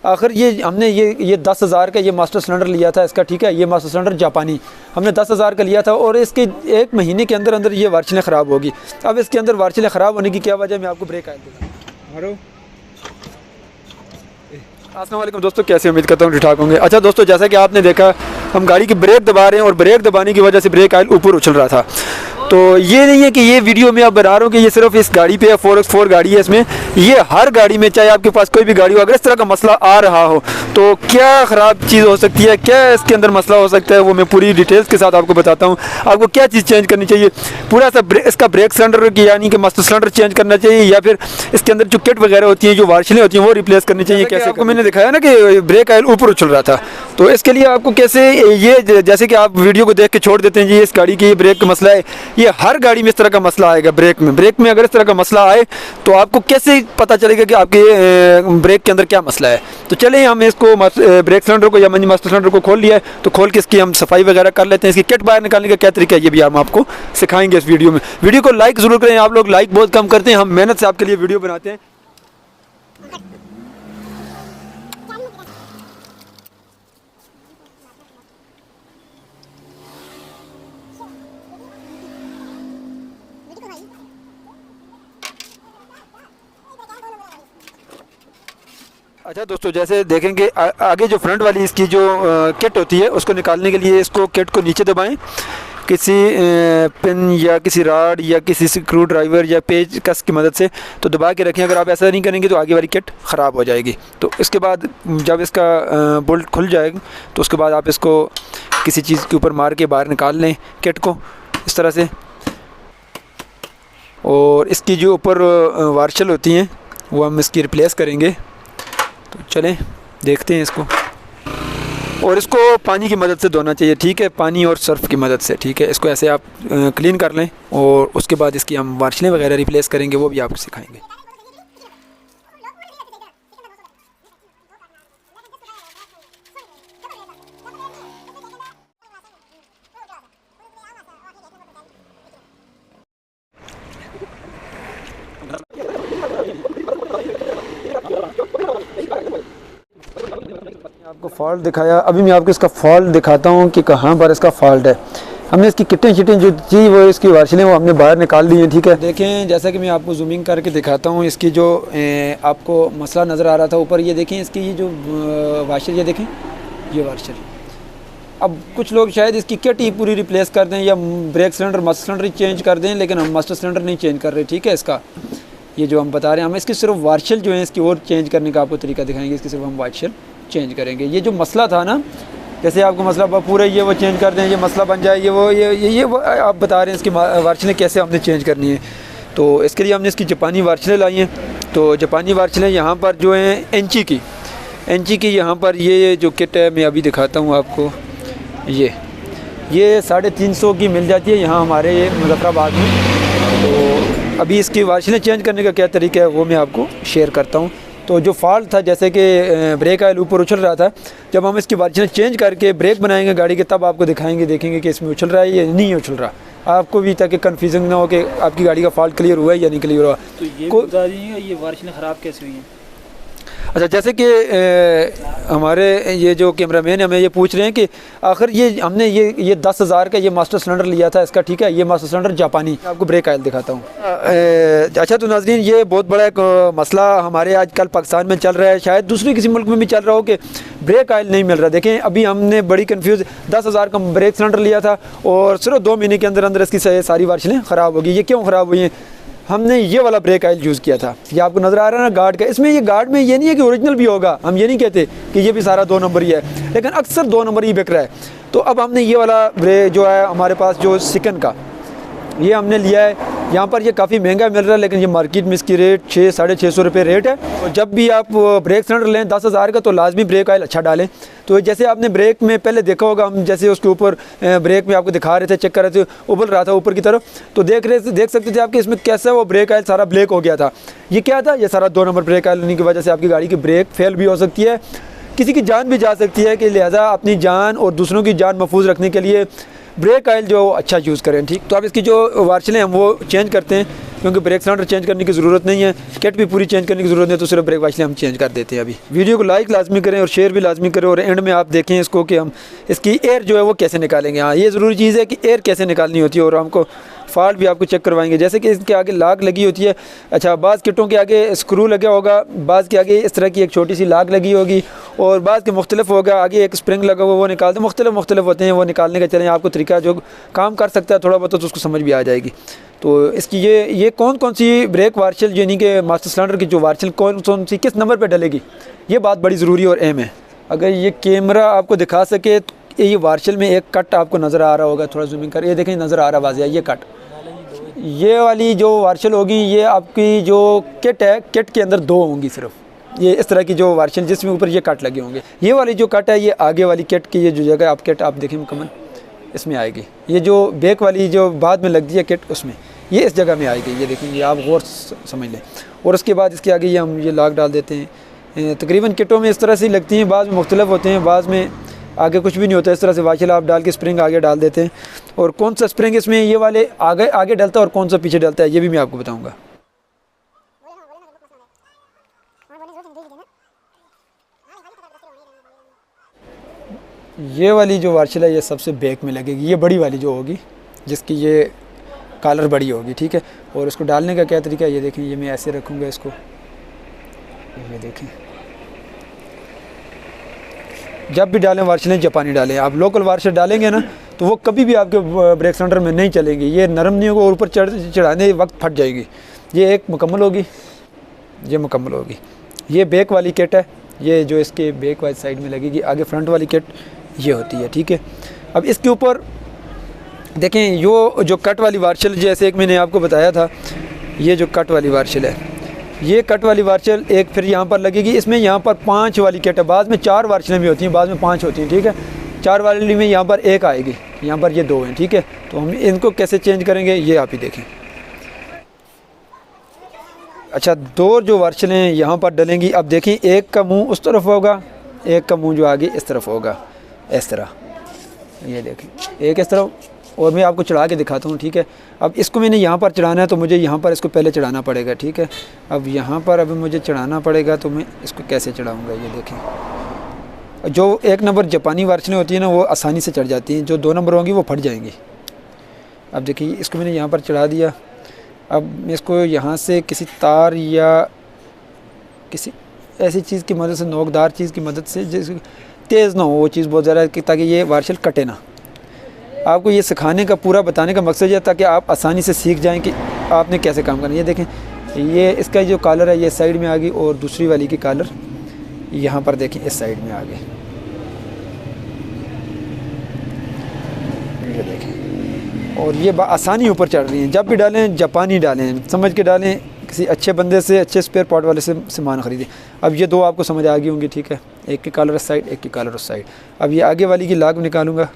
आखिर ये हमने ये 10,000 का ये मास्टर सिलेंडर लिया था इसका, ठीक है। ये मास्टर सिलेंडर जापानी हमने 10,000 का लिया था और इसके 1 महीने के अंदर अंदर ये वार्चलें ख़राब होगी। अब इसके अंदर वार्चलें ख़राब होने की क्या वजह, मैं आपको ब्रेक आयल दूँगा। हेलो, अस्सलाम वालेकुम दोस्तों, कैसे उम्मीद करता हूँ ठीक ठाक होंगे। अच्छा दोस्तों, जैसा कि आपने देखा हम गाड़ी की ब्रेक दबा रहे हैं और ब्रेक दबाने की वजह से ब्रेक आयल ऊपर उछल रहा था। तो ये नहीं है कि ये वीडियो में आप बना रहा हूँ कि ये सिर्फ इस गाड़ी पे है, 4x4 गाड़ी है इसमें, ये हर गाड़ी में, चाहे आपके पास कोई भी गाड़ी हो, अगर इस तरह का मसला आ रहा हो तो क्या ख़राब चीज़ हो सकती है, क्या इसके अंदर मसला हो सकता है, वो मैं पूरी डिटेल्स के साथ आपको बताता हूँ। आपको क्या चीज़ चेंज करनी चाहिए, पूरा सा इसका ब्रेक सिलेंडर की यानी कि मास्टर सिलेंडर चेंज करना चाहिए, या फिर इसके अंदर जो किट वगैरह होती हैं, जो वार्चलें होती हैं, वो रिप्लेस करनी चाहिए। कैसे आपको मैंने दिखाया ना कि ब्रेक आयल ऊपर उछल रहा था, तो इसके लिए आपको कैसे, ये जैसे कि आप वीडियो को देख के छोड़ देते हैं जी इस गाड़ी की ब्रेक का मसला है, ये हर गाड़ी में इस तरह का मसला आएगा। ब्रेक में अगर इस तरह का मसला आए तो आपको कैसे पता चलेगा कि आपके ब्रेक के अंदर क्या मसला है। तो चलिए हम इसको ब्रेक सिलेंडर को या मास्टर सिलेंडर को खोल लिया है, तो खोल के इसकी हम सफाई वगैरह कर लेते हैं। इसकी किट बाहर निकालने का क्या तरीका है ये भी हम आपको सिखाएंगे इस वीडियो में। वीडियो को लाइक ज़रूर करें, आप लोग लाइक बहुत कम करते हैं, हम मेहनत से आपके लिए वीडियो बनाते हैं। अच्छा दोस्तों, जैसे देखेंगे आगे जो फ्रंट वाली इसकी जो किट होती है उसको निकालने के लिए इसको किट को नीचे दबाएं किसी पिन या किसी राड या किसी स्क्रू ड्राइवर या पेच कस की मदद से, तो दबा के रखें। अगर आप ऐसा नहीं करेंगे तो आगे वाली किट ख़राब हो जाएगी। तो इसके बाद जब इसका बोल्ट खुल जाएगा तो उसके बाद आप इसको किसी चीज़ के ऊपर मार के बाहर निकाल लें किट को इस तरह से, और इसकी जो ऊपर वार्चल होती हैं वो हम इसकी रिप्लेस करेंगे। तो चलें देखते हैं इसको, और इसको पानी की मदद से धोना चाहिए, ठीक है, पानी और सर्फ की मदद से, ठीक है। इसको ऐसे आप क्लीन कर लें और उसके बाद इसकी हम वार्चलें वगैरह रिप्लेस करेंगे, वो भी आपको सिखाएंगे। आपको फॉल्ट दिखाया, अभी मैं आपको इसका फॉल्ट दिखाता हूँ कि कहाँ पर इसका फॉल्ट है। हमने इसकी किटें शिटें जो थी वो इसकी वार्चलें वो हमने बाहर निकाल दी हैं, ठीक है। देखें जैसा कि मैं आपको जूमिंग करके दिखाता हूँ, इसकी जो आपको मसला नज़र आ रहा था ऊपर, ये देखें इसकी ये जो वाशर, ये देखें ये वाशर। अब कुछ लोग शायद इसकी किट ही पूरी रिप्लेस कर दें या ब्रेक सिलेंडर मास्टर सिलेंडर ही चेंज कर दें, लेकिन हम मास्टर सिलेंडर नहीं चेंज कर रहे, ठीक है। इसका ये जो हम बता रहे हैं, हम इसकी सिर्फ वार्चल जो है इसकी और चेंज करने का आपको तरीका दिखाएंगे। इसकी सिर्फ हम वार्चल चेंज करेंगे। ये जो मसला था ना, जैसे आपको मसला पूरा ये वो चेंज कर दें, ये मसला बन जाए, ये वो आप बता रहे हैं इसकी वार्चलें कैसे हमने चेंज करनी है। तो इसके लिए हमने इसकी जापानी वार्चलें लाई हैं। तो जापानी वार्चलें यहाँ पर जो हैं इंची की यहाँ पर ये जो किट है मैं अभी दिखाता हूँ आपको, ये 350 की मिल जाती है यहाँ हमारे मुजफ्फराबाद में। तो अभी इसकी वार्चलें चेंज करने का क्या तरीका है वो मैं आपको शेयर करता हूँ। तो जो फॉल्ट था, जैसे कि ब्रेक आयल ऊपर उछल रहा था, जब हम इसकी वार्चलें चेंज करके ब्रेक बनाएंगे गाड़ी के, तब आपको दिखाएंगे, देखेंगे कि इसमें उछल रहा है या नहीं उछल रहा। आपको भी ताकि कन्फ्यूजन ना हो कि आपकी गाड़ी का फॉल्ट क्लियर हुआ है या नहीं क्लियर हुआ। तो ये बता दीजिए ये वार्चलें ख़राब कैसे हुई हैं। अच्छा, जैसे कि हमारे ये जो कैमरामैन हमें ये पूछ रहे हैं कि आखिर ये हमने ये 10,000 का ये मास्टर सिलेंडर लिया था इसका, ठीक है। ये मास्टर सिलेंडर जापानी, आपको ब्रेक आयल दिखाता हूँ। अच्छा तो नाज़रीन, ये बहुत बड़ा एक मसला हमारे आजकल पाकिस्तान में चल रहा है, शायद दूसरे किसी मुल्क में भी चल रहा हो कि ब्रेक आयल नहीं मिल रहा। देखें अभी हमने बड़ी कन्फ्यूज़ 10,000 का ब्रेक सिलेंडर लिया था और सिर्फ 2 महीने के अंदर अंदर इसकी सारी वार्चलें ख़राब हो गई। ये क्यों ख़राब हुई हैं? हमने ये वाला ब्रेक आयल यूज़ किया था, ये आपको नज़र आ रहा है ना गार्ड का। इसमें ये गार्ड में ये नहीं है कि ओरिजिनल भी होगा, हम ये नहीं कहते कि ये भी सारा 2 नंबर ही है, लेकिन अक्सर 2 नंबर ही बिक रहा है। तो अब हमने ये वाला ब्रेक जो है हमारे पास जो सिकन का, ये हमने लिया है। यहाँ पर ये काफ़ी महंगा मिल रहा है, लेकिन ये मार्केट में इसकी रेट 600-650 रुपये रेट है। तो जब भी आप ब्रेक सिलेंडर लें 10,000 का, तो लाजमी ब्रेक आयल अच्छा डालें। तो जैसे आपने ब्रेक में पहले देखा होगा, हम जैसे उसके ऊपर ब्रेक में आपको दिखा रहे थे, चेक कर रहे थे, उबल रहा था ऊपर की तरफ, तो देख सकते थे आपके इसमें कैसा वो ब्रेक आयल सारा ब्लैक हो गया था। ये क्या था? ये सारा 2 नंबर ब्रेक आयल होने की वजह से आपकी गाड़ी की ब्रेक फेल भी हो सकती है, किसी की जान भी जा सकती है। कि लिहाजा अपनी जान और दूसरों की जान महफूज रखने के लिए ब्रेक आयल जो अच्छा यूज़ करें, ठीक। तो अब इसकी जो वार्चलें हम वो चेंज करते हैं। क्योंकि ब्रेक सिलेंडर चेंज करने की ज़रूरत नहीं है, किट भी पूरी चेंज करने की ज़रूरत नहीं, तो सिर्फ ब्रेक वाशलें हम चेंज कर देते हैं। अभी वीडियो को लाइक लाजमी करें और शेयर भी लाजमी करें, और एंड में आप देखें इसको कि हम इसकी एयर जो है वो कैसे निकालेंगे। हाँ, ये ज़रूरी चीज़ है कि एयर कैसे निकालनी होती है, और हमको फॉल्ट भी आपको चेक करवाएंगे। जैसे कि इसके आगे लाग लगी होती है, अच्छा बाज़ किटों के आगे स्क्रू लगा होगा, बाज़ के आगे इस तरह की एक छोटी सी लाग लगी होगी, और बाज़ के मुख्तलिफ होगा, आगे एक स्प्रिंग लगा हुआ वो निकालते मुख्तलिफ होते हैं। वो निकालने का चलें आपको तरीका जो काम कर सकता है थोड़ा बहुत, तो उसको समझ भी आ जाएगी। तो इसकी ये कौन सी ब्रेक वार्शल यानी कि मास्टर सिलेंडर की जो वार्शल कौन सी किस नंबर पर डलेगी, ये बात बड़ी ज़रूरी और अहम है। अगर ये कैमरा आपको दिखा सके तो ये वार्शल में एक कट आपको नज़र आ रहा होगा, थोड़ा जूमिंग कर, ये देखें नज़र आ रहा वाज़िया ये कट। ये वाली जो वार्शल होगी ये आपकी जो किट है, किट के अंदर 2 होंगी सिर्फ, ये इस तरह की जो वार्शल जिसमें ऊपर ये कट लगे होंगे। ये वाली जो कट है ये आगे वाली किट की, ये जो जगह आप किट आप देखें मुकम्मल इसमें आएगी। ये जो बैक वाली जो बाद में लगती है किट, उसमें ये इस जगह में आएगी, ये देखेंगे आप गौर समझ लें। और उसके बाद इसके आगे ये हम ये लॉक डाल देते हैं। तकरीबन किटों में इस तरह से लगती हैं, बाद में मुख्तलिफ होते हैं, बाद में आगे कुछ भी नहीं होता। इस तरह से वाशल आप डाल के स्प्रिंग आगे डाल देते हैं, और कौन सा स्प्रिंग इसमें ये वाले आगे डलता है और कौन सा पीछे डलता है ये भी मैं आपको बताऊँगा। ये वाली जो वार्शल है ये सबसे बैक में लगेगी, ये बड़ी वाली जो होगी जिसकी ये कॉलर बड़ी होगी, ठीक है। और इसको डालने का क्या तरीका है ये देखें, ये मैं ऐसे रखूँगा इसको, ये देखें। जब भी डालें वार्शलें जापानी डालें, आप लोकल वार्शल डालेंगे ना तो वो कभी भी आपके ब्रेक सिलेंडर में नहीं चलेंगी, ये नरम नहीं होगा और ऊपर चढ़ाने वक्त फट जाएगी। ये एक मुकम्मल होगी, ये मुकम्मल होगी। ये बैक वाली किट है, ये जो इसके बैक वाली साइड में लगेगी। आगे फ्रंट वाली किट ये होती है, ठीक है। अब इसके ऊपर देखें यो जो कट वाली वार्शल, जैसे एक मैंने आपको बताया था, ये जो कट वाली वार्शल है, ये कट वाली वार्शल एक फिर यहाँ पर लगेगी। इसमें यहाँ पर 5 वाली किट है, बाद में 4 वार्शलें भी होती हैं, बाद में 5 होती हैं, ठीक है। 4 वाली में यहाँ पर 1 आएगी, यहाँ पर ये 2 हैं, ठीक है। तो हम इनको कैसे चेंज करेंगे ये आप ही देखें। अच्छा 2 जो वार्शलें यहाँ पर डलेंगी, अब देखें एक का मुँह उस तरफ होगा, एक का मुँह जो आगे इस तरफ होगा, इस तरह, ये देखें एक इस तरफ, और मैं आपको चढ़ा के दिखाता हूँ, ठीक है। अब इसको मैंने यहाँ पर चढ़ाना है तो मुझे यहाँ पर इसको पहले चढ़ाना पड़ेगा, ठीक है। अब यहाँ पर अभी मुझे चढ़ाना पड़ेगा, तो मैं इसको कैसे चढ़ाऊँगा ये देखें। जो 1 नंबर जापानी वार्शलें होती हैं ना वो आसानी से चढ़ जाती हैं, जो 2 नंबर होंगी वो फट जाएंगी। अब देखिए इसको मैंने यहाँ पर चढ़ा दिया। अब मैं इसको यहाँ से किसी तार या किसी ऐसी चीज़ की मदद से, नोकदार चीज़ की मदद से, जिस तेज़ ना हो वो चीज़ बहुत ज़्यादा, ताकि ये वार्शल कटे ना। आपको ये सिखाने का पूरा बताने का मकसद है ताकि आप आसानी से सीख जाएं कि आपने कैसे काम करना है। ये देखें ये इसका जो कॉलर है ये साइड में आ गई, और दूसरी वाली की कॉलर यहाँ पर देखें इस साइड में आ गई, ये देखें। और ये आसानी ऊपर चढ़ रही हैं। जब भी डालें जापानी डालें, समझ के डालें, किसी अच्छे बंदे से, अच्छे स्पेयर पार्ट वाले से सामान ख़रीदें। अब ये 2 आपको समझ आ गई होंगी, ठीक है। एक की कॉलर उस साइड, एक की कॉलर उस साइड। अब ये आगे वाली की लाग निकालूंगा,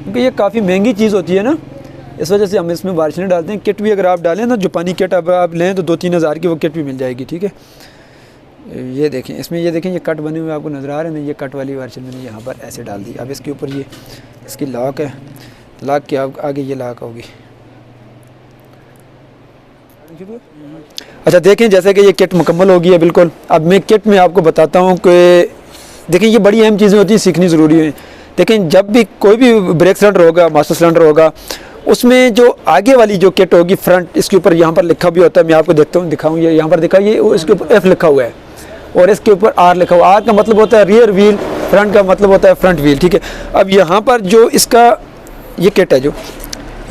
क्योंकि ये काफ़ी महंगी चीज़ होती है ना, इस वजह से हम इसमें वार्शलें डालते हैं। किट भी अगर आप डालें ना, जापानी किट अब आप लें तो 2-3 हज़ार की वो किट भी मिल जाएगी, ठीक है। ये देखें इसमें, ये देखें ये कट बने हुए आपको नज़र आ रहे हैं ना, ये कट वाली वार्शल मैंने यहाँ पर ऐसे डाल दी। अब इसके ऊपर ये इसकी लॉक है, लॉक के आगे ये लॉक होगी। अच्छा देखें जैसे कि ये किट मुकम्मल होगी है बिल्कुल। अब मैं किट में आपको बताता हूँ कि देखें ये बड़ी अहम चीज़ें होती हैं, सीखनी ज़रूरी है। देखें जब भी कोई भी ब्रेक सिलेंडर होगा, मास्टर सिलेंडर होगा, उसमें जो आगे वाली जो किट होगी फ्रंट, इसके ऊपर यहाँ पर लिखा भी होता है, मैं आपको दिखाऊँ, ये यहाँ पर दिखा, ये इसके ऊपर F लिखा हुआ है और इसके ऊपर R लिखा हुआ है। R का मतलब होता है रियर व्हील, फ्रंट का मतलब होता है फ्रंट व्हील, ठीक है। अब यहाँ पर जो इसका ये किट है, जो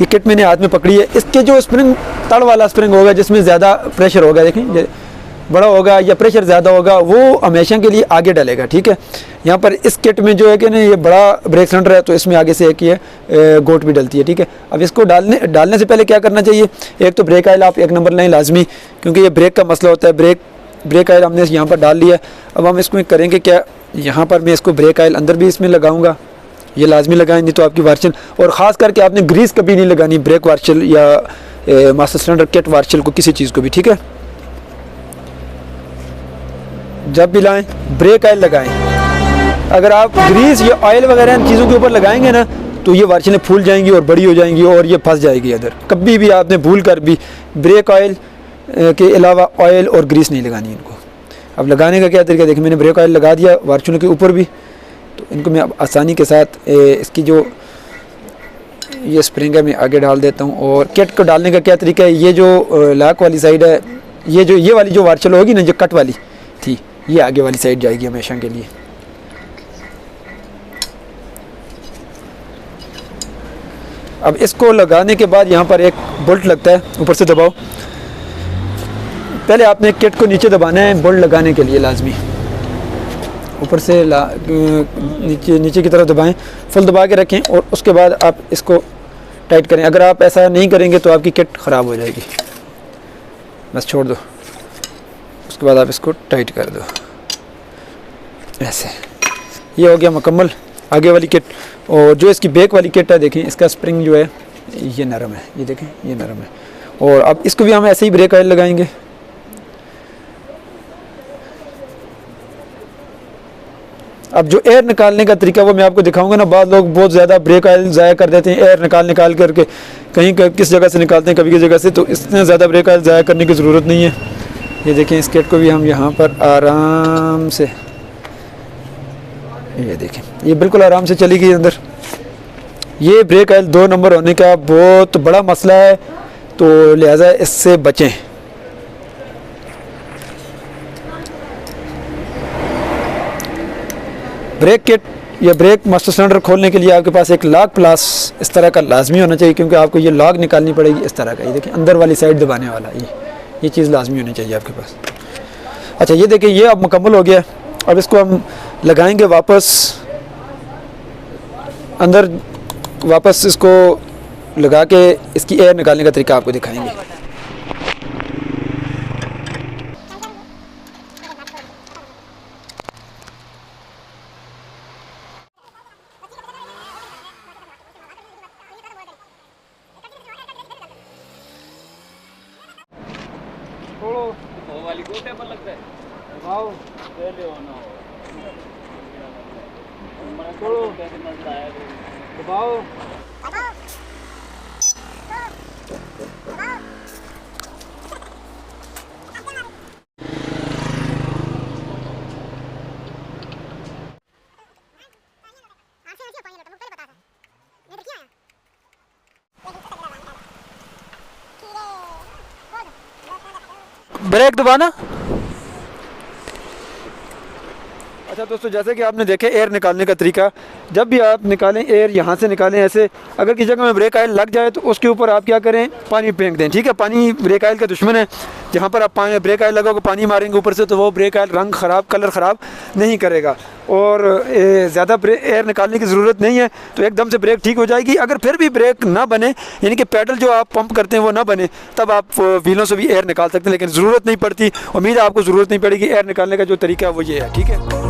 ये किट मैंने हाथ में पकड़ी है, इसके जो स्प्रिंग तड़ वाला स्प्रिंग होगा जिसमें ज़्यादा प्रेशर होगा, देखें बड़ा होगा या प्रेशर ज़्यादा होगा, वो हमेशा के लिए आगे डलेगा, ठीक है। यहाँ पर इस किट में जो है कि ना ये बड़ा ब्रेक सिलेंडर है तो इसमें आगे से एक ये गोट भी डलती है, ठीक है। अब इसको डालने से पहले क्या करना चाहिए, एक तो ब्रेक ऑयल आप 1 नंबर लें लाजमी, क्योंकि ये ब्रेक का मसला होता है। ब्रेक ऑयल हमने यहाँ पर डाल लिया। अब हम इसमें करेंगे क्या, यहाँ पर मैं इसको ब्रेक ऑयल अंदर भी इसमें लगाऊंगा, ये लाजमी लगाएं, नहीं तो आपकी वार्शल, और ख़ास करके आपने ग्रीस कभी नहीं लगानी ब्रेक वार्शल या मास्टर सिलेंडर किट वार्शल को, किसी चीज़ को भी, ठीक है। जब भी लाएं ब्रेक ऑयल लगाएं। अगर आप ग्रीस या ऑयल वगैरह इन चीज़ों के ऊपर लगाएंगे ना तो ये वार्चलें फूल जाएंगी और बड़ी हो जाएंगी और ये फंस जाएगी इधर। कभी भी आपने भूल कर भी ब्रेक ऑयल के अलावा ऑयल और ग्रीस नहीं लगानी इनको। अब लगाने का क्या तरीका, देखिए मैंने ब्रेक ऑयल लगा दिया वार्चलों के ऊपर भी, तो इनको मैं अब आसानी के साथ इसकी जो ये स्प्रिंग है मैं आगे डाल देता हूँ। और किट को डालने का क्या तरीका है, ये जो लॉक वाली साइड है, ये वाली जो वार्चल होगी ना, जो कट वाली थी, ये आगे वाली साइड जाएगी हमेशा के लिए। अब इसको लगाने के बाद यहाँ पर एक बोल्ट लगता है, ऊपर से दबाओ। पहले आपने किट को नीचे दबाना है बोल्ट लगाने के लिए लाजमी, ऊपर से नीचे की तरफ दबाएं, फुल दबा के रखें और उसके बाद आप इसको टाइट करें। अगर आप ऐसा नहीं करेंगे तो आपकी किट ख़राब हो जाएगी। बस छोड़ दो, उसके बाद आप इसको टाइट कर दो ऐसे। ये हो गया मुकम्मल आगे वाली किट। और जो इसकी बैक वाली किट है, देखें इसका स्प्रिंग जो है ये नरम है, ये देखें ये नरम है। और अब इसको भी हम ऐसे ही ब्रेक ऑयल लगाएंगे। अब जो एयर निकालने का तरीका वो मैं आपको दिखाऊंगा ना। बाद लोग बहुत ज़्यादा ब्रेक ऑयल ज़ाया कर देते हैं, एयर निकाल करके कहीं किस जगह से निकालते हैं, कभी किस जगह से। तो इतने ज़्यादा ब्रेक ऑयल ज़ाया करने की ज़रूरत नहीं है। ये देखें इस किट को भी हम यहाँ पर आराम से, ये देखें ये बिल्कुल आराम से चली गई अंदर। ये ब्रेक ऑयल 2 नंबर होने का बहुत बड़ा मसला है, तो लिहाजा इससे बचें। ब्रेक किट या ब्रेक मास्टर सिलेंडर खोलने के लिए आपके पास एक लॉक प्लस इस तरह का लाजमी होना चाहिए, क्योंकि आपको ये लॉक निकालनी पड़ेगी इस तरह का। ये देखिए अंदर वाली साइड दबाने वाला, ये चीज़ लाजमी होनी चाहिए आपके पास। अच्छा ये देखिए ये अब मुकम्मल हो गया। अब इसको हम लगाएंगे वापस अंदर, वापस इसको लगा के इसकी एयर निकालने का तरीका आपको दिखाएंगे। वो वाली को टेबल लगता है, वाओ ले ले ना हमारा छोड़ो कैसे मजा आया दबाओ। ब्रेक दबाना। अच्छा दोस्तों, जैसे कि आपने देखे एयर निकालने का तरीका, जब भी आप निकालें एयर यहाँ से निकालें ऐसे। अगर किसी जगह में ब्रेक ऑयल लग जाए तो उसके ऊपर आप क्या करें, पानी फेंक दें। ठीक है, पानी ब्रेक ऑयल का दुश्मन है। जहाँ पर आप पानी ब्रेक ऑयल लगाओगे, पानी मारेंगे ऊपर से, तो वो ब्रेक ऑयल रंग ख़राब, कलर ख़राब नहीं करेगा। और ज़्यादा एयर निकालने की ज़रूरत नहीं है, तो एकदम से ब्रेक ठीक हो जाएगी। अगर फिर भी ब्रेक ना बने, यानी कि पेडल जो आप पंप करते हैं वो ना बने, तब आप व्हीलों से भी एयर निकाल सकते हैं, लेकिन ज़रूरत नहीं पड़ती। उम्मीद है आपको ज़रूरत नहीं पड़ेगी। एयर निकालने का जो तरीका है वो ये है। ठीक है।